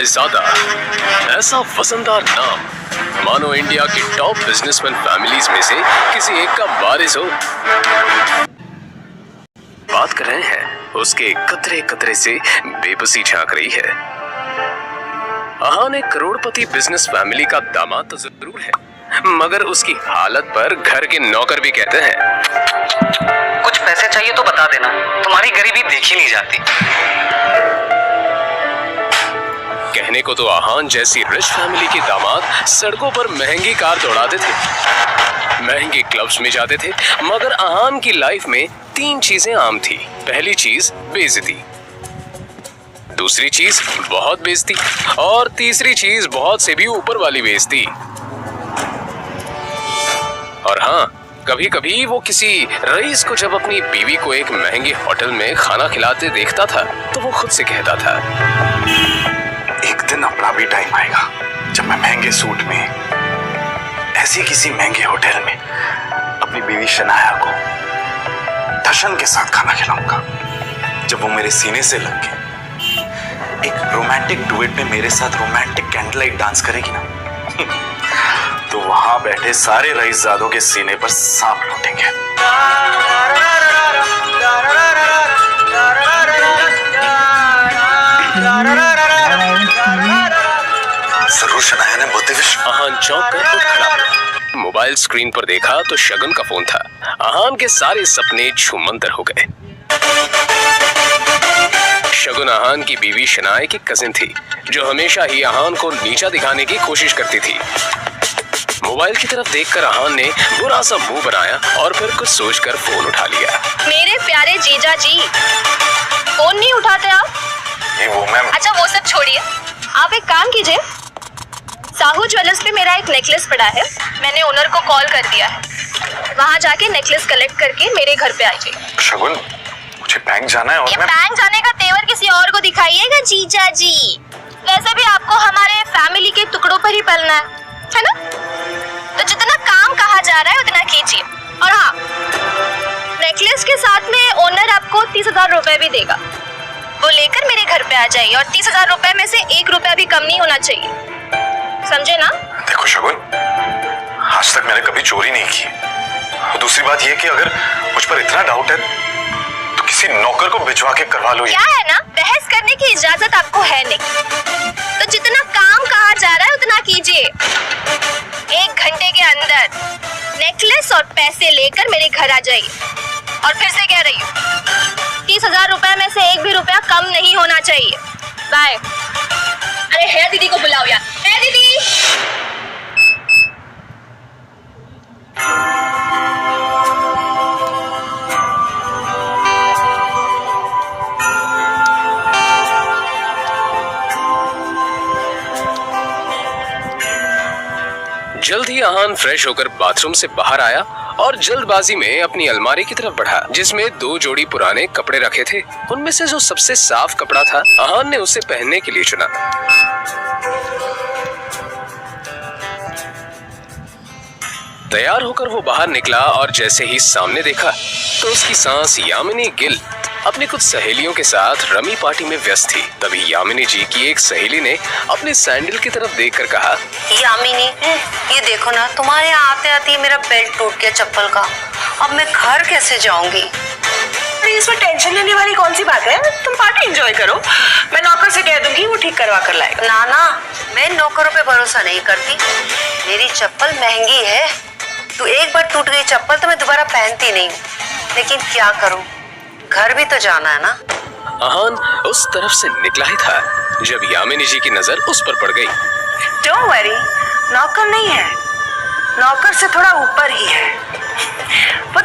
रायजादा, ऐसा वजनदार नाम मानो इंडिया की टॉप बिजनेसमैन फैमिलीज में से किसी एक का वारिस हो। बात कर रहे हैं उसके कतरे कतरे से बेबसी झांक रही है। अहान एक करोड़पति बिजनेस फैमिली का दामाद तो जरूर है, मगर उसकी हालत पर घर के नौकर भी कहते हैं कुछ पैसे चाहिए तो बता देना, तुम्हारी गरीबी देखी नहीं जाती। कहने को तो अहान जैसी रिच फैमिली के दामाद सड़कों पर महंगी कार दौड़ाते थे, महंगे क्लब्स में जाते थे, मगर अहान की लाइफ में 3 चीजें आम थी। पहली चीज बेइज्जती, दूसरी चीज बहुत बेइज्जती और तीसरी चीज बहुत से भी ऊपर वाली बेइज्जती। और हाँ, कभी कभी वो किसी रईस को जब अपनी बीवी को एक महंगे होटल में खाना खिलाते देखता था तो वो खुद से कहता था, एक दिन अपना भी टाइम आएगा जब मैं महंगे सूट में ऐसी किसी महंगे होटल में अपनी बीवी शनाया को दर्शन के साथ खाना खिलाऊंगा। जब वो मेरे सीने से लग के एक रोमांटिक डुएट में मेरे साथ रोमांटिक कैंडल लाइट डांस करेगी ना, तो वहां बैठे सारे रईसजादों के सीने पर सांप लौटेंगे। जरूर शनाया ने बहुत अहान चौंक कर उठ खड़ा हुआ। मोबाइल स्क्रीन पर देखा तो शगुन का फोन था। अहान के सारे सपने छूमंतर हो गए। शगुन अहान की बीवी शनाया की कजिन थी, जो हमेशा ही अहान को नीचा दिखाने की कोशिश करती थी। मोबाइल की तरफ देखकर अहान ने बुरा सा मुंह बनाया और फिर कुछ सोचकर फोन उठा लिया। मेरे प्यारे जीजा जी, फोन नहीं उठाते आप? ये वो मैम। अच्छा वो सब छोड़िए, आप एक काम कीजिए, साहू ज्वेलर्स पे मेरा एक नेकलेस पड़ा है, मैंने ओनर को कॉल कर दिया है, वहाँ जाके नेकलेस कलेक्ट करके मेरे घर पे आइए। शगुन, मुझे बैंक जाना है और मैं बैंक जाने का तेवर किसी और को दिखाइएगा जीजा जी। वैसे भी आपको हमारे फैमिली के टुकड़ों पर ही पलना है ना? तो जितना काम कहा जा रहा है उतना कीजिए। और हाँ, नेकलेस के साथ में ओनर आपको 30,000 रुपए भी देगा, वो लेकर मेरे घर पे आ जाइए और 30,000 रुपए में से 1 रुपया भी कम नहीं होना चाहिए, समझे ना? देखो शगुन, आज तक मैंने कभी चोरी नहीं की। और दूसरी बात ये कि अगर मुझ पर इतना डाउट है तो किसी नौकर को भिजवा के करवा लो। क्या है ना, बहस करने की इजाजत आपको है नहीं, तो जितना काम कहा जा रहा है उतना कीजिए। 1 घंटे के अंदर नेकलेस और पैसे लेकर मेरे घर आ जाइए। और फिर से कह रही हूँ, 30,000 रुपए में से 1 भी रुपया कम नहीं होना चाहिए। बाय। अरे है दीदी को बुलाओ यार, है दीदी। जल्द ही अहान फ्रेश होकर बाथरूम से बाहर आया और जल्दबाजी में अपनी अलमारी की तरफ बढ़ा, जिसमें 2 जोड़ी पुराने कपड़े रखे थे। उनमें से जो सबसे साफ कपड़ा था, अहान ने उसे पहनने के लिए चुना। तैयार होकर वो बाहर निकला और जैसे ही सामने देखा तो उसकी सांस यामिनी गिल अपनी कुछ सहेलियों के साथ रमी पार्टी में व्यस्त थी। तभी यामिनी जी की एक सहेली ने अपने सैंडल की तरफ देखकर कहा, यामिनी, ये देखो ना, तुम्हारे यहाँ आते आते मेरा बेल्ट टूट गया चप्पल का, अब मैं घर कैसे जाऊंगी? इसमें टेंशन लेने वाली कौन सी बात है? तुम पार्टी एंजॉय करो, मैं नौकर से कह दूंगी, वो ठीक करवा कर लाएगा। ना ना, मैं नौकरों पे भरोसा नहीं करती, मेरी चप्पल महंगी है, तो एक बार टूट गई चप्पल तो मैं दोबारा पहनती नहीं, लेकिन क्या करूं, घर भी तो जाना है ना। अहान उस तरफ से निकला ही था जब यामिनी जी की नजर उस पर पड़ गई। डोंट वरी, नौकर नहीं है, नौकर से थोड़ा ऊपर ही है वो।